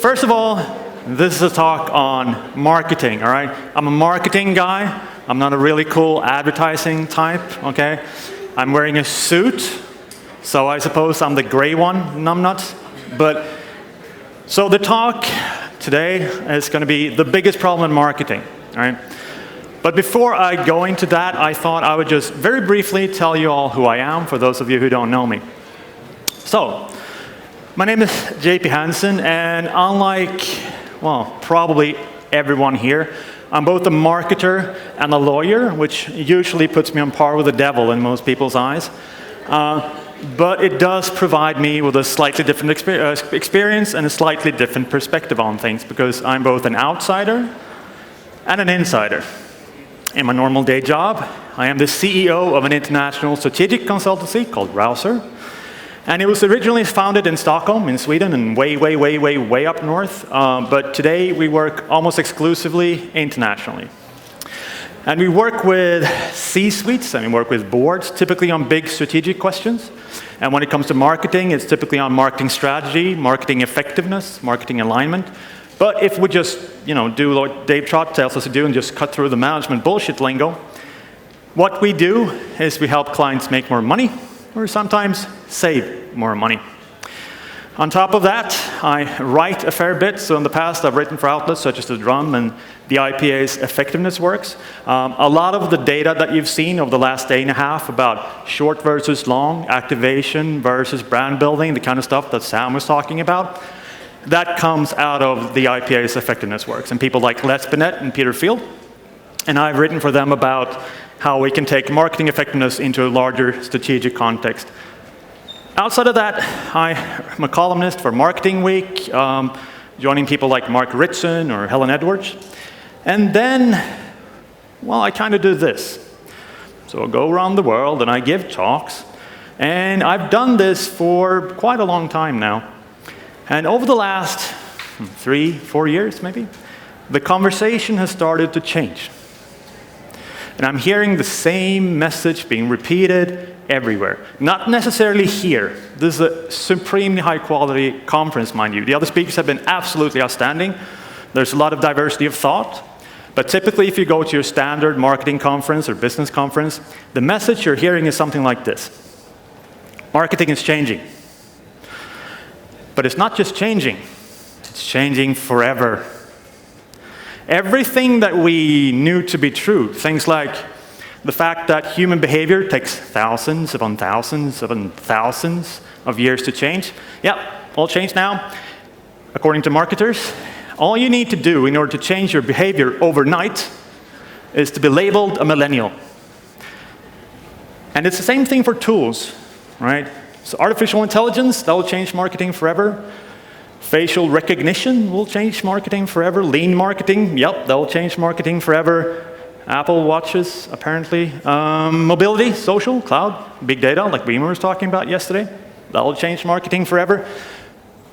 first of all, this is a talk on marketing, all right? I'm a marketing guy. I'm not a really cool advertising type, okay? I'm wearing a suit, so I suppose I'm the gray one, numbnuts. But, so the talk today is going to be the biggest problem in marketing, all right? But before I go into that, I thought I would just very briefly tell you all who I am, for those of you who don't know me. So, my name is JP Hanson, and unlike, well, probably everyone here, I'm both a marketer and a lawyer, which usually puts me on par with the devil in most people's eyes. But it does provide me with a slightly different experience and a slightly different perspective on things, because I'm both an outsider and an insider. In my normal day job, I am the CEO of an international strategic consultancy called Rouser. And it was originally founded in Stockholm, in Sweden, and way up north. But today, we work almost exclusively internationally. And we work with C-suites, and we work with boards, typically on big strategic questions. And when it comes to marketing, it's typically on marketing strategy, marketing effectiveness, marketing alignment. But if we just, do what Dave Trott tells us to do and just cut through the management bullshit lingo, what we do is we help clients make more money, or sometimes save more money. On top of that, I write a fair bit. So in the past, I've written for outlets such as The Drum and the IPA's Effectiveness Works. A lot of the data that you've seen over the last day and a half about short versus long, activation versus brand building, the kind of stuff that Sam was talking about, that comes out of the IPA's Effectiveness Works. And people like Les Binet and Peter Field. And I've written for them about how we can take marketing effectiveness into a larger strategic context. Outside of that, I'm a columnist for Marketing Week, joining people like Mark Ritson or Helen Edwards. And then, well, I kind of do this. So I go around the world and I give talks. And I've done this for quite a long time now. And over the last 3-4 years, maybe, the conversation has started to change. And I'm hearing the same message being repeated everywhere. Not necessarily here. This is a supremely high-quality conference, mind you. The other speakers have been absolutely outstanding. There's a lot of diversity of thought. But typically, if you go to your standard marketing conference or business conference, the message you're hearing is something like this. Marketing is changing. But it's not just changing. It's changing forever. Everything that we knew to be true, things like the fact that human behavior takes thousands upon thousands upon thousands of years to change, all changed now. According to marketers, all you need to do in order to change your behavior overnight is to be labeled a millennial. And it's the same thing for tools, right? So artificial intelligence, that will change marketing forever. Facial recognition will change marketing forever. Lean marketing, that will change marketing forever. Apple Watches, apparently. Mobility, social, cloud, big data, like Beamer was talking about yesterday. That will change marketing forever.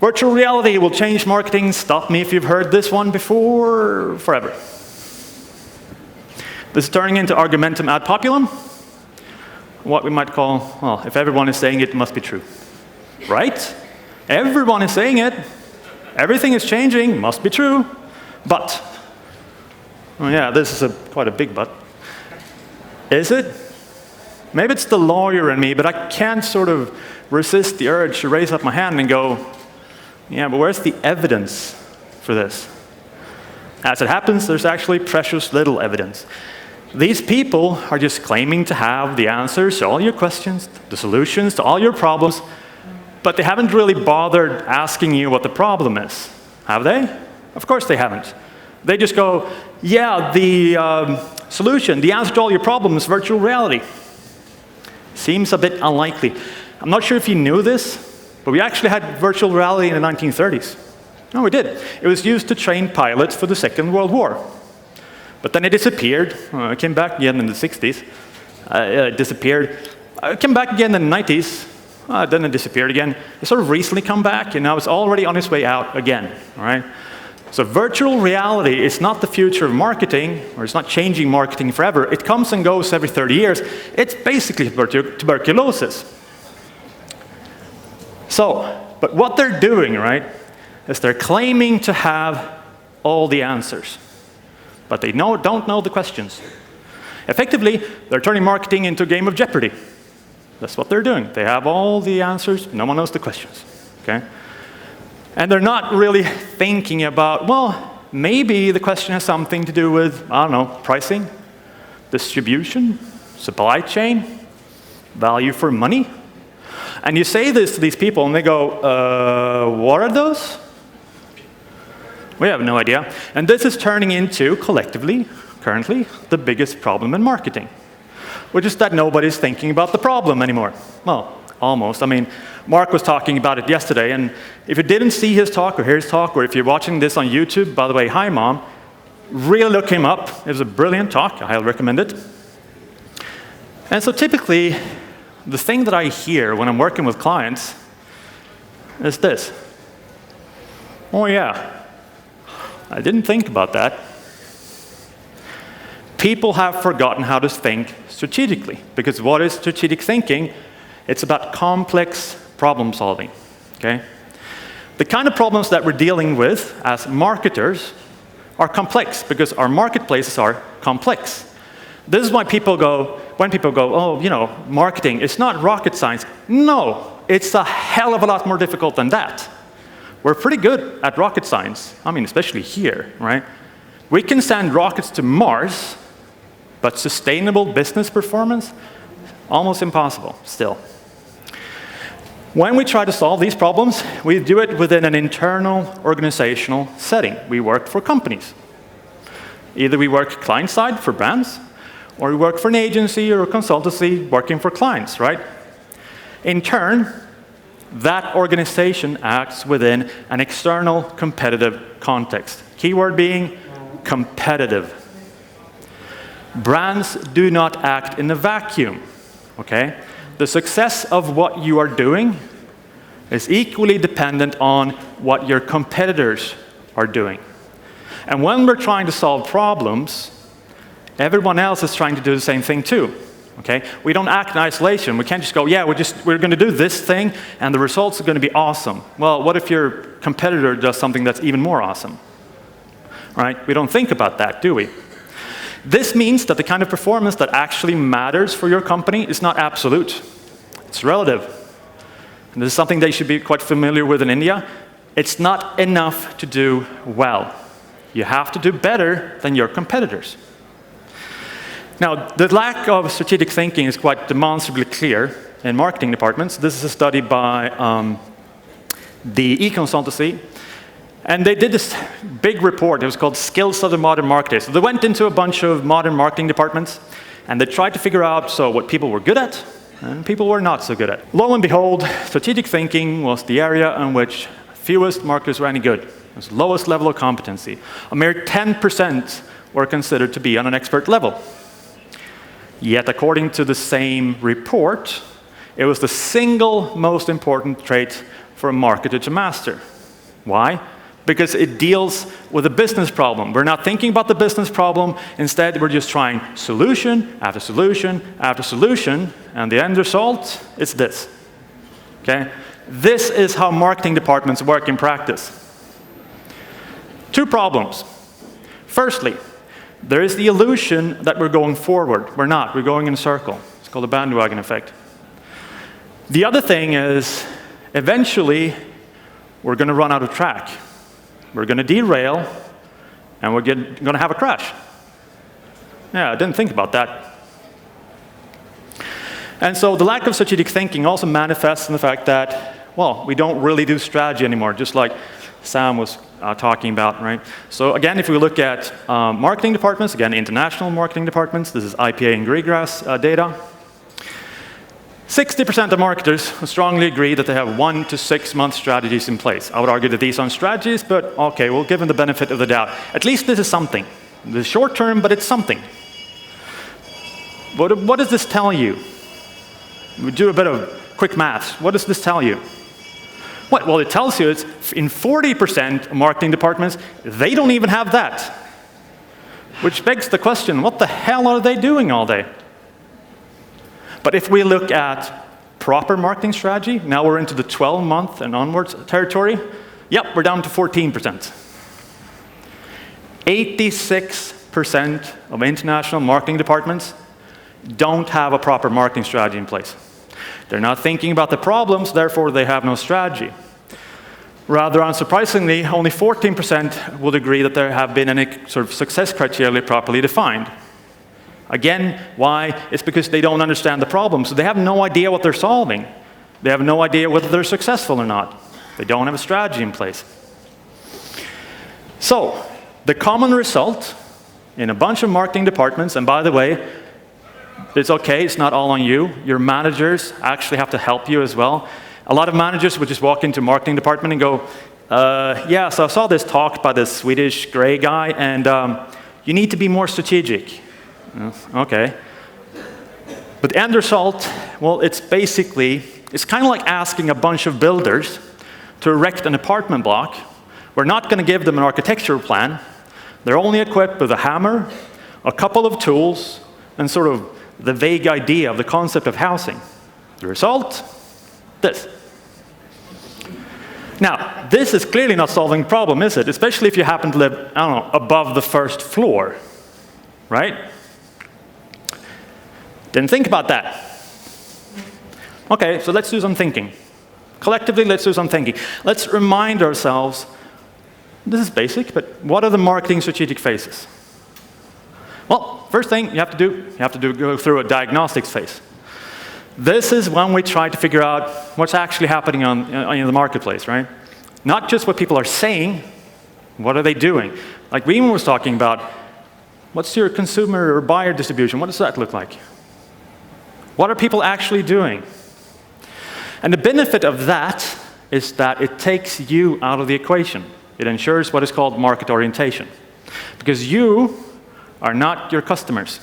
Virtual reality will change marketing. Stop me if you've heard this one before, forever. This is turning into argumentum ad populum. What we might call, well, if everyone is saying it, it must be true. Right? Everyone is saying it. Everything is changing, must be true. But, this is quite a big but. Is it? Maybe it's the lawyer in me, but I can't sort of resist the urge to raise up my hand and go, but where's the evidence for this? As it happens, there's actually precious little evidence. These people are just claiming to have the answers to all your questions, the solutions to all your problems, but they haven't really bothered asking you what the problem is. Have they? Of course they haven't. They just go, the solution, the answer to all your problems is virtual reality. Seems a bit unlikely. I'm not sure if you knew this, but we actually had virtual reality in the 1930s. No, we did. It was used to train pilots for the Second World War. But then it disappeared. It came back again in the 60s. It disappeared. It came back again in the 90s. Then it disappeared again. It sort of recently come back, and now it's already on its way out again. All right? So virtual reality is not the future of marketing, or it's not changing marketing forever. It comes and goes every 30 years. It's basically tuberculosis. So, but what they're doing, right? is they're claiming to have all the answers, but they don't know the questions. Effectively, they're turning marketing into a game of Jeopardy. That's what they're doing. They have all the answers, no one knows the questions, okay? And they're not really thinking about, well, maybe the question has something to do with, I don't know, pricing, distribution, supply chain, value for money. And you say this to these people and they go, what are those? We have no idea. And this is turning into, collectively, currently, the biggest problem in marketing, which is that nobody's thinking about the problem anymore. Well, almost. I mean, Mark was talking about it yesterday, and if you didn't see his talk or hear his talk, or if you're watching this on YouTube, by the way, hi, Mom, really look him up. It was a brilliant talk. I highly recommend it. And so typically, the thing that I hear when I'm working with clients is this. Oh, yeah, I didn't think about that. People have forgotten how to think strategically, because what is strategic thinking? It's about complex problem solving, okay? The kind of problems that we're dealing with as marketers are complex, because our marketplaces are complex. This is why people go, when people go, oh, you know, marketing, it's not rocket science. No, it's a hell of a lot more difficult than that. We're pretty good at rocket science. I mean, especially here, right? We can send rockets to Mars, but sustainable business performance, almost impossible still. When we try to solve these problems, we do it within an internal organizational setting. We work for companies. Either we work client-side for brands, or we work for an agency or a consultancy working for clients, right? In turn, that organization acts within an external competitive context. Keyword being competitive. Brands do not act in a vacuum, okay? The success of what you are doing is equally dependent on what your competitors are doing. And when we're trying to solve problems, everyone else is trying to do the same thing too, okay? We don't act in isolation. We can't just go, yeah, we're going to do this thing, and the results are going to be awesome. Well, what if your competitor does something that's even more awesome, right? We don't think about that, do we? This means that the kind of performance that actually matters for your company is not absolute. It's relative. And this is something they should be quite familiar with in India. It's not enough to do well. You have to do better than your competitors. Now, the lack of strategic thinking is quite demonstrably clear in marketing departments. This is a study by the e-consultancy. And they did this big report. It was called Skills of the Modern Marketer. So they went into a bunch of modern marketing departments, and they tried to figure out what people were good at and people were not so good at. Lo and behold, strategic thinking was the area in which fewest marketers were any good. It was the lowest level of competency. A mere 10% were considered to be on an expert level. Yet, according to the same report, it was the single most important trait for a marketer to master. Why? Because it deals with a business problem. We're not thinking about the business problem. Instead, we're just trying solution after solution after solution, and the end result is this. Okay? This is how marketing departments work in practice. Two problems. Firstly, there is the illusion that we're going forward. We're not. We're going in a circle. It's called the bandwagon effect. The other thing is, eventually, we're going to run out of track. We're going to derail, and we're going to have a crash. Yeah, I didn't think about that. And so the lack of strategic thinking also manifests in the fact that, well, we don't really do strategy anymore, just like Sam was talking about, right? So again, if we look at marketing departments, again, international marketing departments, this is IPA and Greengrass data. 60% of marketers strongly agree that they have 1 to 6 month strategies in place. I would argue that these aren't strategies, but okay, we'll give them the benefit of the doubt. At least this is something. This is short term, but it's something. What does this tell you? We do a bit of quick math. What does this tell you? What? Well, it tells you it's in 40% of marketing departments, they don't even have that. Which begs the question, what the hell are they doing all day? But if we look at proper marketing strategy, now we're into the 12-month and onwards territory, Yep, we're down to 14%. 86% of international marketing departments don't have a proper marketing strategy in place. They're not thinking about the problems, therefore they have no strategy. Rather unsurprisingly, only 14% would agree that there have been any sort of success criteria properly defined. Again, why? It's because they don't understand the problem, so they have no idea what they're solving. They have no idea whether they're successful or not. They don't have a strategy in place. So, the common result in a bunch of marketing departments, and by the way, it's okay, it's not all on you. Your managers actually have to help you as well. A lot of managers would just walk into marketing department and go, yeah, so I saw this talk by this Swedish gray guy, and you need to be more strategic. Okay. But the end result, well, it's kind of like asking a bunch of builders to erect an apartment block. We're not going to give them an architectural plan. They're only equipped with a hammer, a couple of tools, and sort of the vague idea of the concept of housing. The result? This. Now, this is clearly not solving the problem, is it? Especially if you happen to live, I don't know, above the first floor, right? Didn't think about that. Okay, so let's do some thinking. Collectively, let's do some thinking. Let's remind ourselves, this is basic, but what are the marketing strategic phases? Well, first thing you have to go through a diagnostics phase. This is when we try to figure out what's actually happening in the marketplace, right? Not just what people are saying, what are they doing? Like Reem was talking about, what's your consumer or buyer distribution? What does that look like? What are people actually doing? And the benefit of that is that it takes you out of the equation. It ensures what is called market orientation. Because you are not your customers.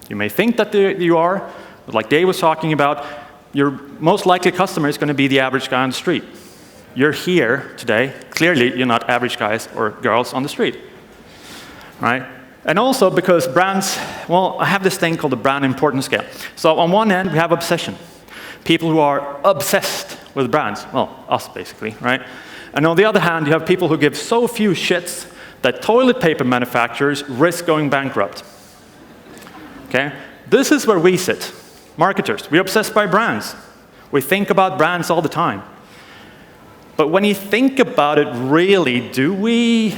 You may think that you are, but like Dave was talking about, your most likely customer is going to be the average guy on the street. You're here today. Clearly, you're not average guys or girls on the street, right? And also because brands, well, I have this thing called the brand importance scale. So on one end, we have obsession. People who are obsessed with brands. Well, us basically, right? And on the other hand, you have people who give so few shits that toilet paper manufacturers risk going bankrupt. Okay? This is where we sit. Marketers, we're obsessed by brands. We think about brands all the time. But when you think about it, really, do we?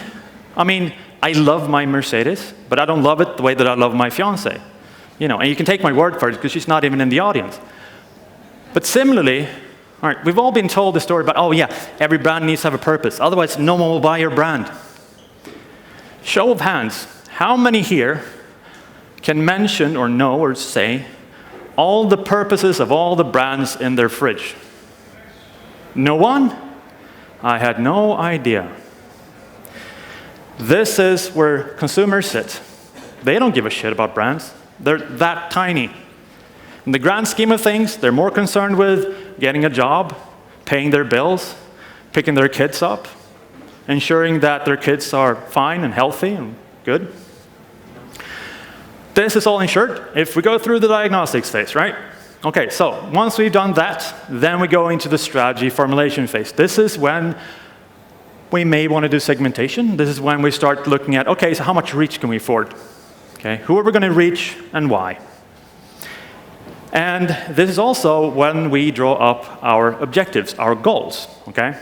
I mean, I love my Mercedes, but I don't love it the way that I love my fiancée. You know, and you can take my word for it because she's not even in the audience. But similarly, all right, we've all been told the story about, oh yeah, every brand needs to have a purpose. Otherwise, no one will buy your brand. Show of hands, how many here can mention or know or say all the purposes of all the brands in their fridge? No one? I had no idea. This is where consumers sit. They don't give a shit about brands. They're that tiny. In the grand scheme of things, they're more concerned with getting a job, paying their bills, picking their kids up, ensuring that their kids are fine and healthy and good. This is all ensured if we go through the diagnostics phase, right? Okay, so once we've done that, then we go into the strategy formulation phase. This is when we may want to do segmentation. This is when we start looking at, okay, so how much reach can we afford? Okay, who are we going to reach and why? And this is also when we draw up our objectives, our goals, okay?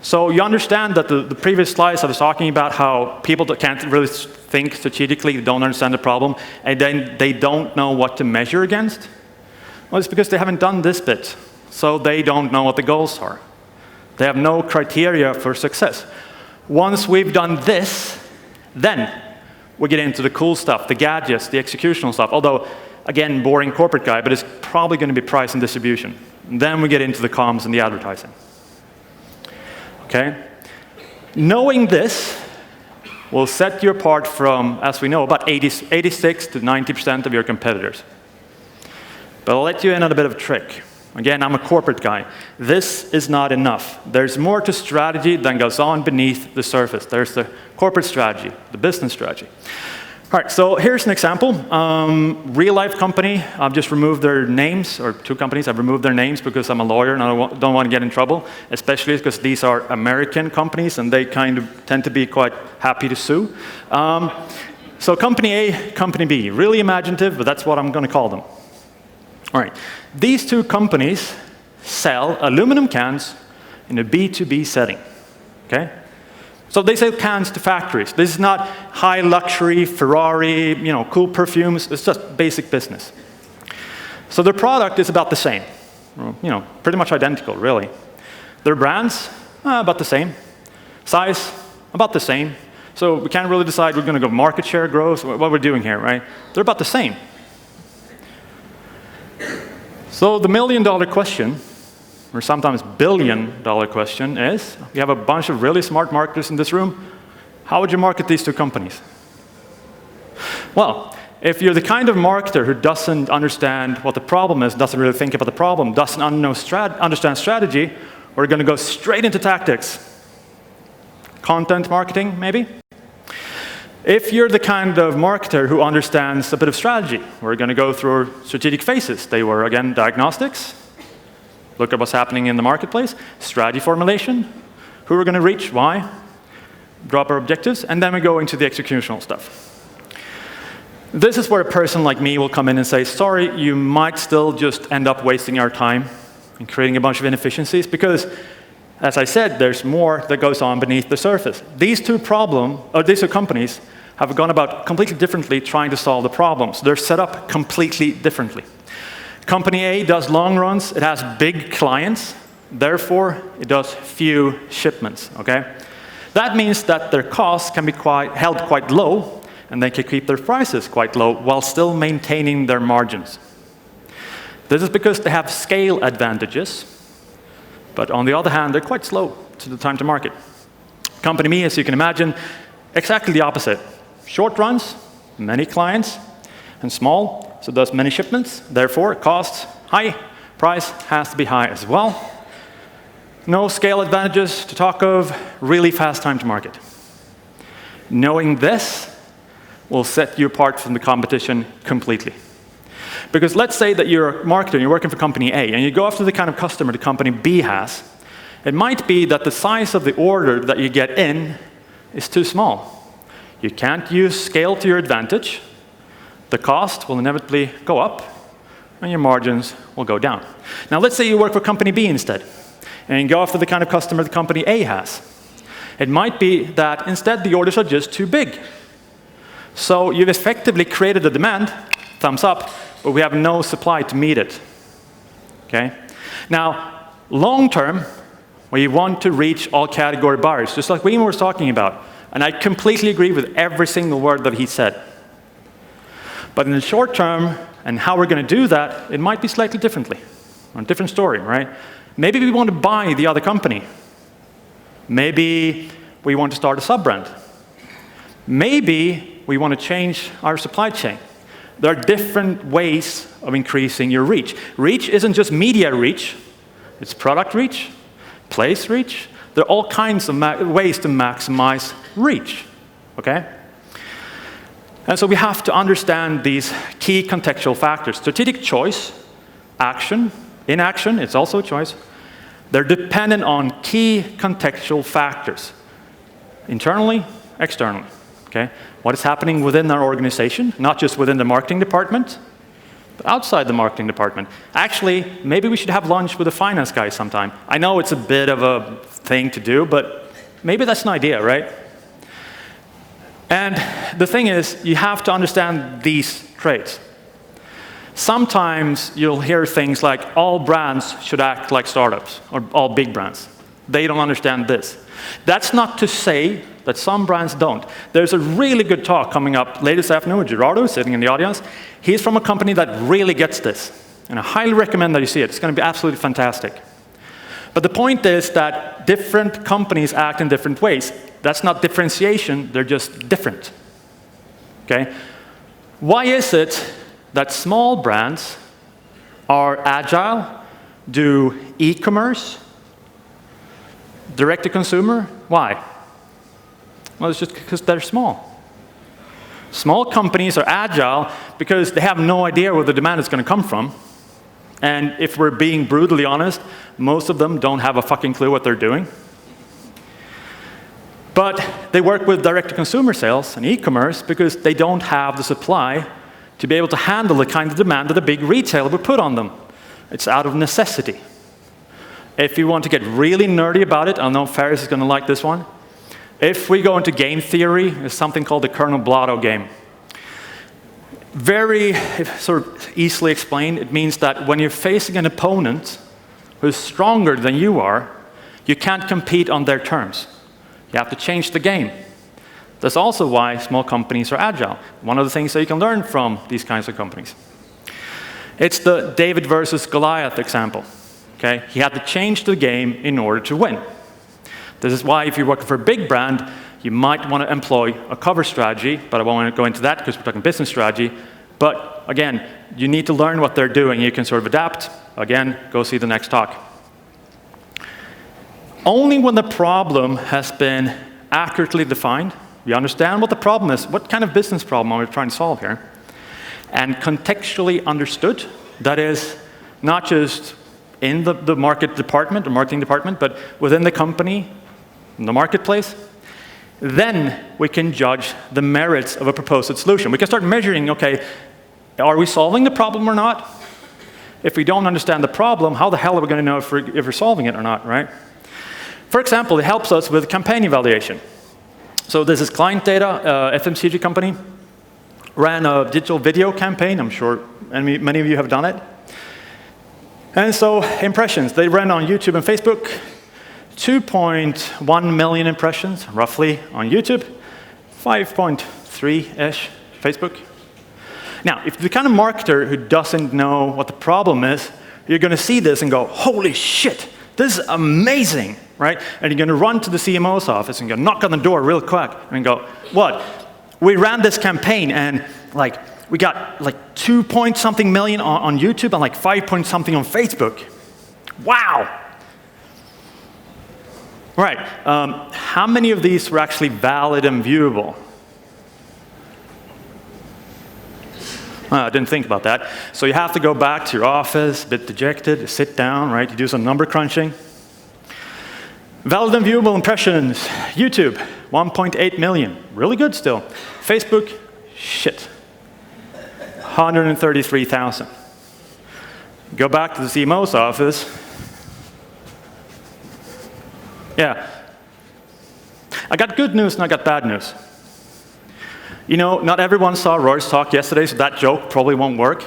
So you understand that the previous slides I was talking about how people that can't really think strategically, don't understand the problem, and then they don't know what to measure against? Well, it's because they haven't done this bit, so they don't know what the goals are. They have no criteria for success. Once we've done this, then we get into the cool stuff, the gadgets, the executional stuff, although, again, boring corporate guy, but it's probably going to be price and distribution. And then we get into the comms and the advertising. Okay? Knowing this will set you apart from, as we know, about 86 to 90% of your competitors. But I'll let you in on a bit of a trick. Again, I'm a corporate guy. This is not enough. There's more to strategy than goes on beneath the surface. There's the corporate strategy, the business strategy. All right, so here's an example. Real-life company, I've just removed their names, or two companies, I've removed their names because I'm a lawyer and I don't want to get in trouble, especially because these are American companies and they kind of tend to be quite happy to sue. So company A, company B, really imaginative, but that's what I'm going to call them. All right, these two companies sell aluminum cans in a B2B setting, okay? So they sell cans to factories. This is not high luxury, Ferrari, cool perfumes. It's just basic business. So their product is about the same. Pretty much identical, really. Their brands, about the same. Size, about the same. So we can't really decide we're going to go market share growth, what we're doing here, right? They're about the same. So the million-dollar question, or sometimes billion-dollar question is, you have a bunch of really smart marketers in this room, how would you market these two companies? Well, if you're the kind of marketer who doesn't understand what the problem is, doesn't really think about the problem, doesn't understand strategy, we're going to go straight into tactics. Content marketing, maybe? If you're the kind of marketer who understands a bit of strategy, we're going to go through strategic phases. They were, again, diagnostics. Look at what's happening in the marketplace. Strategy formulation. Who we're going to reach, why. Drop our objectives. And then we go into the executional stuff. This is where a person like me will come in and say, sorry, you might still just end up wasting our time and creating a bunch of inefficiencies because, as I said, there's more that goes on beneath the surface. These two companies have gone about completely differently trying to solve the problems. They're set up completely differently. Company A does long runs. It has big clients. Therefore, it does few shipments, okay? That means that their costs can be held quite low, and they can keep their prices quite low while still maintaining their margins. This is because they have scale advantages, but on the other hand, they're quite slow to the time to market. Company B, as you can imagine, exactly the opposite. Short runs, many clients, and small, so does many shipments. Therefore, costs high, price has to be high as well. No scale advantages to talk of, really fast time to market. Knowing this will set you apart from the competition completely. Because let's say that you're a marketer and you're working for company A, and you go after the kind of customer the company B has. It might be that the size of the order that you get in is too small. You can't use scale to your advantage. The cost will inevitably go up, and your margins will go down. Now, let's say you work for company B instead, and you go after the kind of customer the company A has. It might be that instead the orders are just too big. So you've effectively created a demand, thumbs up, but we have no supply to meet it. Okay? Now, long term, we want to reach all category buyers, just like we were talking about. And I completely agree with every single word that he said. But in the short term, and how we're going to do that, it might be slightly differently. A different story, right? Maybe we want to buy the other company. Maybe we want to start a sub-brand. Maybe we want to change our supply chain. There are different ways of increasing your reach. Reach isn't just media reach. It's product reach, place reach. There are all kinds of ways to maximize reach, okay? And so we have to understand these key contextual factors. Strategic choice, action, inaction, it's also a choice. They're dependent on key contextual factors, internally, externally. Okay? What is happening within our organization, not just within the marketing department, but outside the marketing department. Actually, maybe we should have lunch with the finance guy sometime. I know it's a bit of a thing to do, but maybe that's an idea, right? And the thing is, you have to understand these traits. Sometimes you'll hear things like, all brands should act like startups, or all big brands. They don't understand this. That's not to say that some brands don't. There's a really good talk coming up later this afternoon with Gerardo, sitting in the audience. He's from a company that really gets this. And I highly recommend that you see it. It's going to be absolutely fantastic. But the point is that different companies act in different ways. That's not differentiation, they're just different. Okay? Why is it that small brands are agile, do e-commerce, direct to consumer? Why? Well, it's just because they're small. Small companies are agile because they have no idea where the demand is going to come from. And if we're being brutally honest, most of them don't have a fucking clue what they're doing. But they work with direct-to-consumer sales and e-commerce because they don't have the supply to be able to handle the kind of demand that a big retailer would put on them. It's out of necessity. If you want to get really nerdy about it, I know Ferris is going to like this one. If we go into game theory, there's something called the Colonel Blotto game. Very sort of easily explained, it means that when you're facing an opponent who's stronger than you are, you can't compete on their terms. You have to change the game. That's also why small companies are agile. One of the things that you can learn from these kinds of companies. It's the David versus Goliath example. Okay? He had to change the game in order to win. This is why if you're working for a big brand, you might want to employ a cover strategy, but I won't want to go into that because we're talking business strategy. But again, you need to learn what they're doing. You can sort of adapt. Again, go see the next talk. Only when the problem has been accurately defined, we understand what the problem is, what kind of business problem are we trying to solve here, and contextually understood, that is, not just in the market department, the marketing department, but within the company, in the marketplace, then we can judge the merits of a proposed solution. We can start measuring, okay, are we solving the problem or not? If we don't understand the problem, how the hell are we going to know if we're solving it or not, right? For example, it helps us with campaign evaluation. So this is client data, FMCG company, ran a digital video campaign. I'm sure many of you have done it. And so impressions, they ran on YouTube and Facebook. 2.1 million impressions, roughly, on YouTube. 5.3-ish Facebook. Now, if you're the kind of marketer who doesn't know what the problem is, you're going to see this and go, holy shit, this is amazing, right? And you're going to run to the CMO's office and go knock on the door real quick and go, what? We ran this campaign and we got 2-point-something million on YouTube and 5-point-something on Facebook. Wow. Right. How many of these were actually valid and viewable? I didn't think about that. So you have to go back to your office, a bit dejected, you sit down, right? You do some number crunching. Valid and viewable impressions. YouTube, 1.8 million. Really good still. Facebook, shit. 133,000. Go back to the CMO's office. Yeah. I got good news and I got bad news. You know, not everyone saw Roy's talk yesterday, so that joke probably won't work.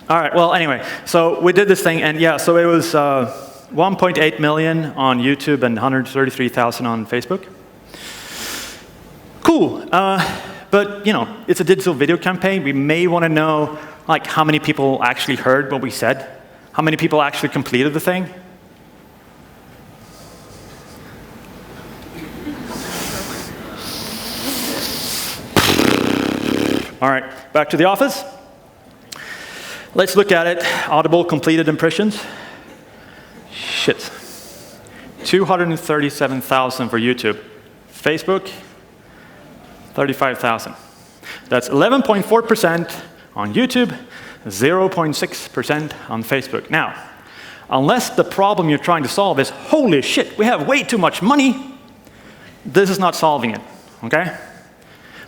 All right, well, anyway, so we did this thing, and yeah, so it was 1.8 million on YouTube and 133,000 on Facebook. Cool, but you know, it's a digital video campaign. We may want to know, how many people actually heard what we said, how many people actually completed the thing. All right, back to the office. Let's look at it. Audible completed impressions. Shit. 237,000 for YouTube. Facebook, 35,000. That's 11.4% on YouTube, 0.6% on Facebook. Now, unless the problem you're trying to solve is, holy shit, we have way too much money, this is not solving it, okay?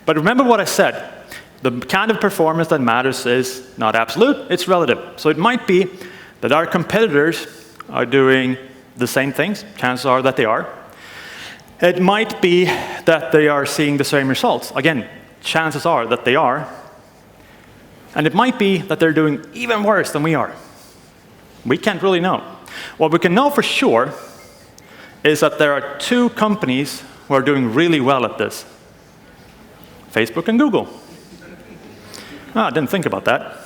But remember what I said. The kind of performance that matters is not absolute, it's relative. So it might be that our competitors are doing the same things. Chances are that they are. It might be that they are seeing the same results. Again, chances are that they are. And it might be that they're doing even worse than we are. We can't really know. What we can know for sure is that there are two companies who are doing really well at this. Facebook and Google. Oh, I didn't think about that.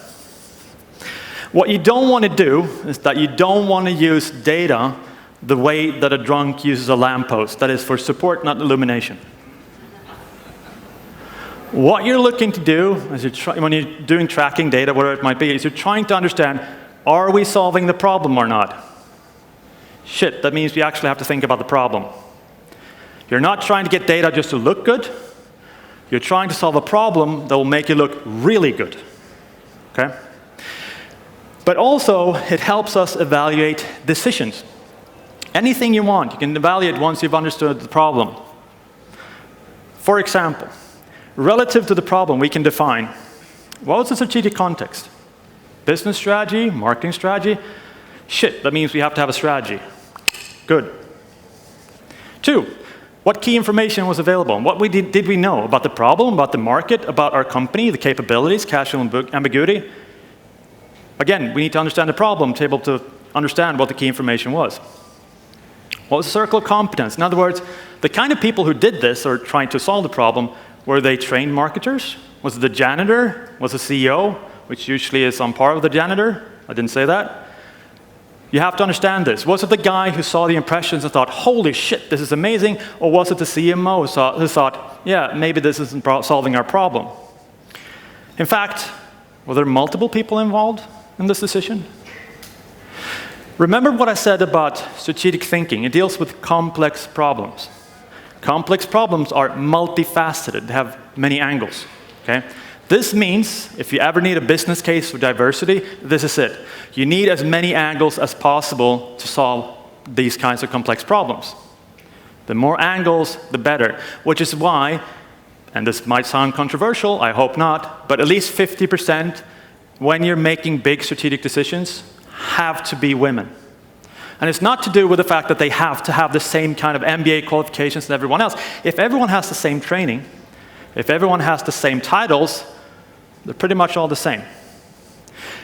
What you don't want to do is that you don't want to use data the way that a drunk uses a lamppost. That is for support, not illumination. What you're looking to do is when you're doing tracking data, whatever it might be, is you're trying to understand, are we solving the problem or not? Shit, that means we actually have to think about the problem. You're not trying to get data just to look good. You're trying to solve a problem that will make you look really good. Okay? But also, it helps us evaluate decisions. Anything you want, you can evaluate once you've understood the problem. For example, relative to the problem, we can define, what's the strategic context? Business strategy, marketing strategy? Shit, that means we have to have a strategy. Good. 2, what key information was available? What did we know about the problem, about the market, about our company, the capabilities, casual ambiguity? Again, we need to understand the problem to be able to understand what the key information was. What was the circle of competence? In other words, the kind of people who did this or trying to solve the problem, were they trained marketers? Was it the janitor? Was it the CEO, which usually is on par with the janitor? I didn't say that. You have to understand this. Was it the guy who saw the impressions and thought, holy shit, this is amazing? Or was it the CMO who thought, yeah, maybe this isn't solving our problem? In fact, were there multiple people involved in this decision? Remember what I said about strategic thinking. It deals with complex problems. Complex problems are multifaceted. They have many angles. Okay? This means if you ever need a business case for diversity, this is it. You need as many angles as possible to solve these kinds of complex problems. The more angles, the better. Which is why, and this might sound controversial, I hope not, but at least 50% when you're making big strategic decisions have to be women. And it's not to do with the fact that they have to have the same kind of MBA qualifications as everyone else. If everyone has the same training, if everyone has the same titles, they're pretty much all the same.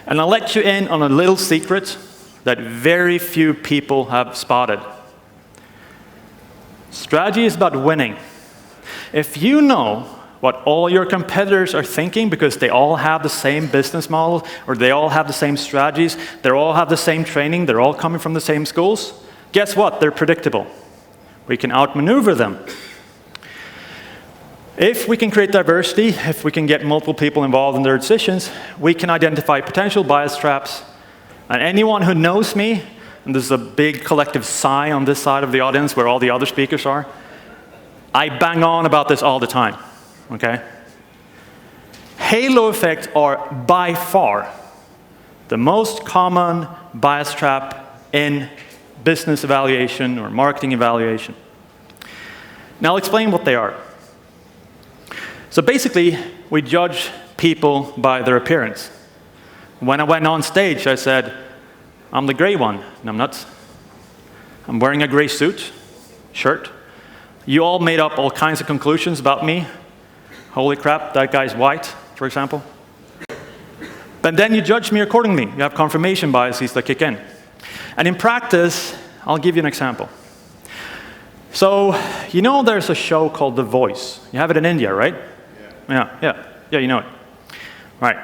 And I'll let you in on a little secret that very few people have spotted. Strategy is about winning. If you know what all your competitors are thinking because they all have the same business model or they all have the same strategies, they all have the same training, they're all coming from the same schools, guess what? They're predictable. We can outmaneuver them. If we can create diversity, if we can get multiple people involved in their decisions, we can identify potential bias traps. And anyone who knows me, and there's a big collective sigh on this side of the audience where all the other speakers are, I bang on about this all the time. Okay? Halo effects are by far the most common bias trap in business evaluation or marketing evaluation. Now I'll explain what they are. So basically, we judge people by their appearance. When I went on stage, I said, I'm the gray one. And I'm not. I'm wearing a gray suit, shirt. You all made up all kinds of conclusions about me. Holy crap, that guy's white, for example. But then you judge me accordingly. You have confirmation biases that kick in. And in practice, I'll give you an example. So, you know there's a show called The Voice. You have it in India, right? Yeah, you know it. Right.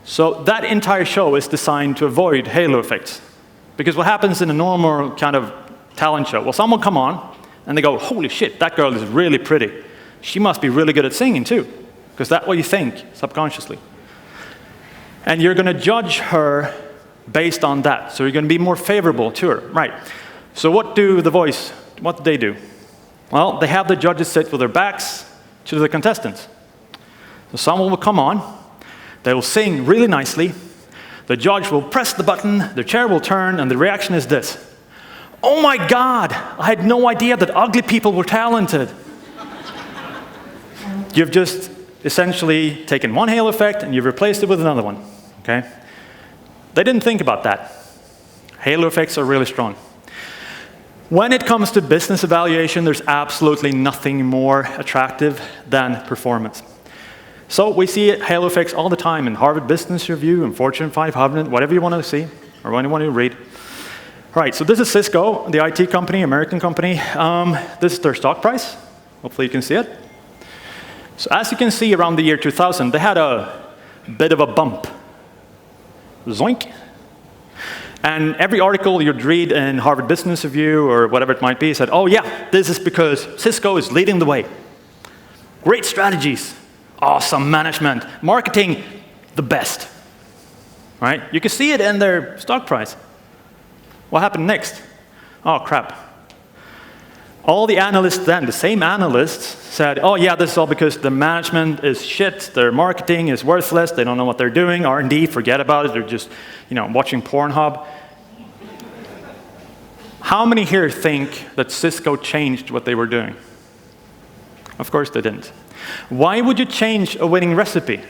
So that entire show is designed to avoid halo effects. Because what happens in a normal kind of talent show? Well, someone come on, and they go, holy shit, that girl is really pretty. She must be really good at singing too, because that's what you think subconsciously. And you're going to judge her based on that. So you're going to be more favorable to her. Right. So what do The Voice, what do they do? Well, they have the judges sit with their backs to the contestants. So someone will come on, they will sing really nicely, the judge will press the button, the chair will turn, and the reaction is this. Oh my God, I had no idea that ugly people were talented. You've just essentially taken one halo effect and you've replaced it with another one, okay? They didn't think about that. Halo effects are really strong. When it comes to business evaluation, there's absolutely nothing more attractive than performance. So we see halo effects all the time in Harvard Business Review and Fortune 500, whatever you want to see or what you want to read. All right, so this is Cisco, the IT company, American company. This is their stock price. Hopefully you can see it. So as you can see, around the year 2000, they had a bit of a bump. Zoink. And every article you'd read in Harvard Business Review or whatever it might be said, oh yeah, this is because Cisco is leading the way. Great strategies, awesome management, marketing, the best. Right? You can see it in their stock price. What happened next? Oh crap. All the analysts then, the same analysts, said, oh yeah, this is all because the management is shit, their marketing is worthless, they don't know what they're doing, R&D, forget about it, they're just watching Pornhub. How many here think that Cisco changed what they were doing? Of course they didn't. Why would you change a winning recipe?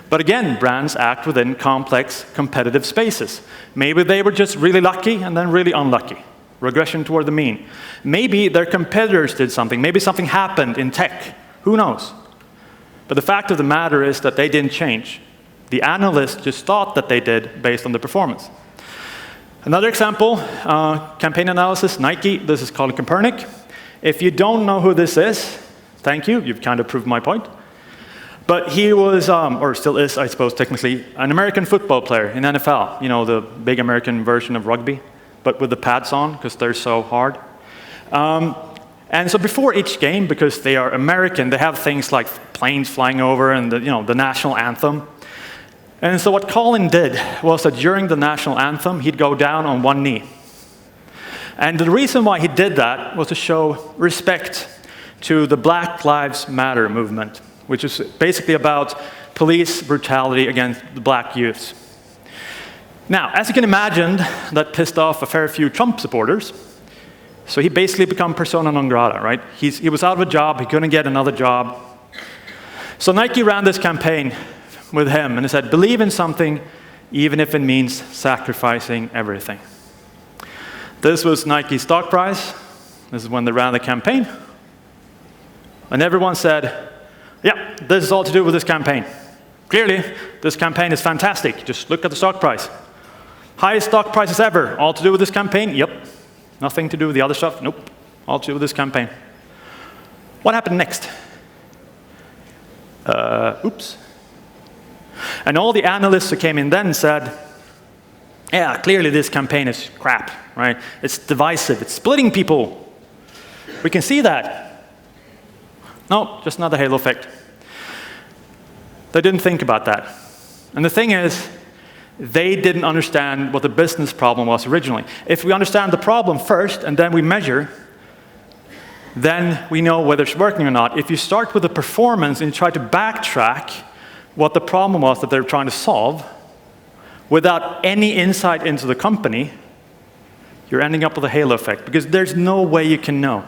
But again, brands act within complex, competitive spaces. Maybe they were just really lucky and then really unlucky. Regression toward the mean. Maybe their competitors did something. Maybe something happened in tech. Who knows? But the fact of the matter is that they didn't change. The analysts just thought that they did based on the performance. Another example, campaign analysis, Nike. This is called Copernic. If you don't know who this is, thank you. You've kind of proved my point. But he was, or still is, I suppose, technically, an American football player in NFL. The big American version of rugby, but with the pads on, because they're so hard. And so before each game, because they are American, they have things like planes flying over and the national anthem. And so what Colin did was that during the national anthem, he'd go down on one knee. And the reason why he did that was to show respect to the Black Lives Matter movement, which is basically about police brutality against the black youths. Now, as you can imagine, that pissed off a fair few Trump supporters. So he basically became persona non grata, right? He was out of a job, he couldn't get another job. So Nike ran this campaign with him, and he said, believe in something, even if it means sacrificing everything. This was Nike's stock price. This is when they ran the campaign. And everyone said, yeah, this is all to do with this campaign. Clearly, this campaign is fantastic. Just look at the stock price. Highest stock prices ever. All to do with this campaign? Yep. Nothing to do with the other stuff? Nope. All to do with this campaign. What happened next? Oops. And all the analysts who came in then said, yeah, clearly this campaign is crap, right? It's divisive. It's splitting people. We can see that. No, just another halo effect. They didn't think about that. And the thing is, they didn't understand what the business problem was originally. If we understand the problem first and then we measure, then we know whether it's working or not. If you start with the performance and you try to backtrack what the problem was that they were trying to solve, without any insight into the company, you're ending up with a halo effect, because there's no way you can know.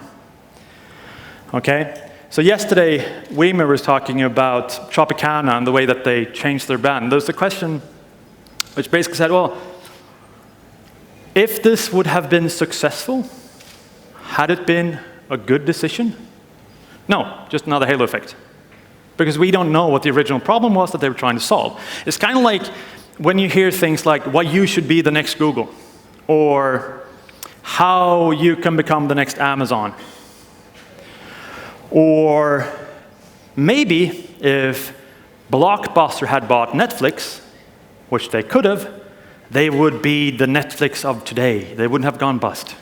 Okay? So yesterday, Weimer was talking about Tropicana and the way that they changed their brand. There's a question which basically said, well, if this would have been successful, had it been a good decision? No, just another halo effect. Because we don't know what the original problem was that they were trying to solve. It's kind of like when you hear things like, why you should be the next Google, or how you can become the next Amazon. Or maybe if Blockbuster had bought Netflix, which they could have, they would be the Netflix of today. They wouldn't have gone bust.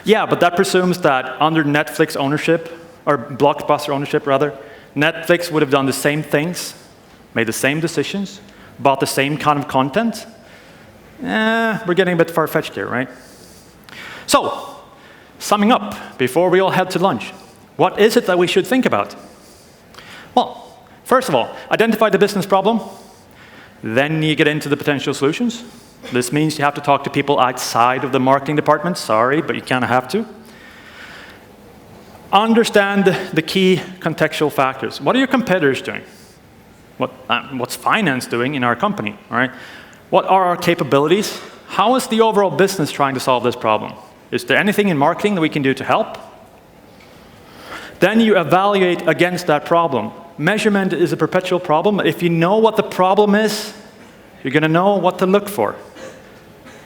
Yeah, but that presumes that under Netflix ownership, or Blockbuster ownership rather, Netflix would have done the same things, made the same decisions, bought the same kind of content. We're getting a bit far-fetched here, right? So, summing up, before we all head to lunch, what is it that we should think about? Well, first of all, identify the business problem. Then you get into the potential solutions. This means you have to talk to people outside of the marketing department. Sorry, but you kind of have to. Understand the key contextual factors. What are your competitors doing? What's finance doing in our company? All right? What are our capabilities? How is the overall business trying to solve this problem? Is there anything in marketing that we can do to help? Then you evaluate against that problem. Measurement is a perpetual problem. If you know what the problem is, you're going to know what to look for.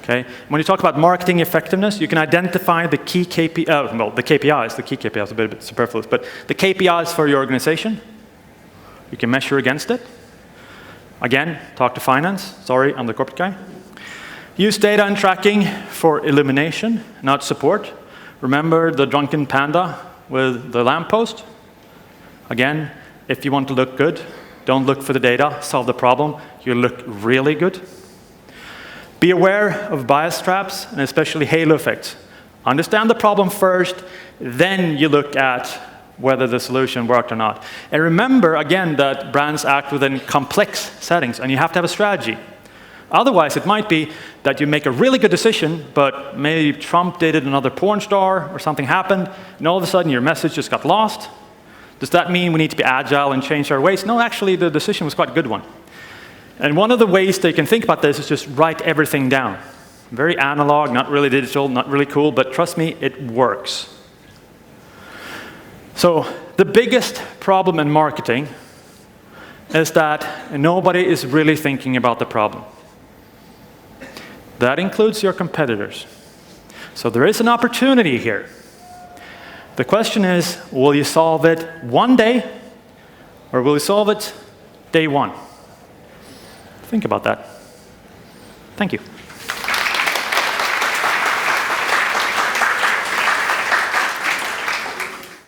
Okay? When you talk about marketing effectiveness, you can identify the key KPIs. Well, the KPIs, the key KPIs are a bit superfluous, but the KPIs for your organization, you can measure against it. Again, talk to finance. Sorry, I'm the corporate guy. Use data and tracking for illumination, not support. Remember the drunken panda with the lamppost? Again, if you want to look good, don't look for the data, solve the problem. You look really good. Be aware of bias traps, and especially halo effects. Understand the problem first, then you look at whether the solution worked or not. And remember, again, that brands act within complex settings, and you have to have a strategy. Otherwise, it might be that you make a really good decision, but maybe Trump dated another porn star, or something happened, and all of a sudden your message just got lost. Does that mean we need to be agile and change our ways? No, actually, the decision was quite a good one. And one of the ways they can think about this is just write everything down. Very analog, not really digital, not really cool, but trust me, it works. So the biggest problem in marketing is that nobody is really thinking about the problem. That includes your competitors. So there is an opportunity here. The question is, will you solve it one day, or will you solve it day one? Think about that. Thank you.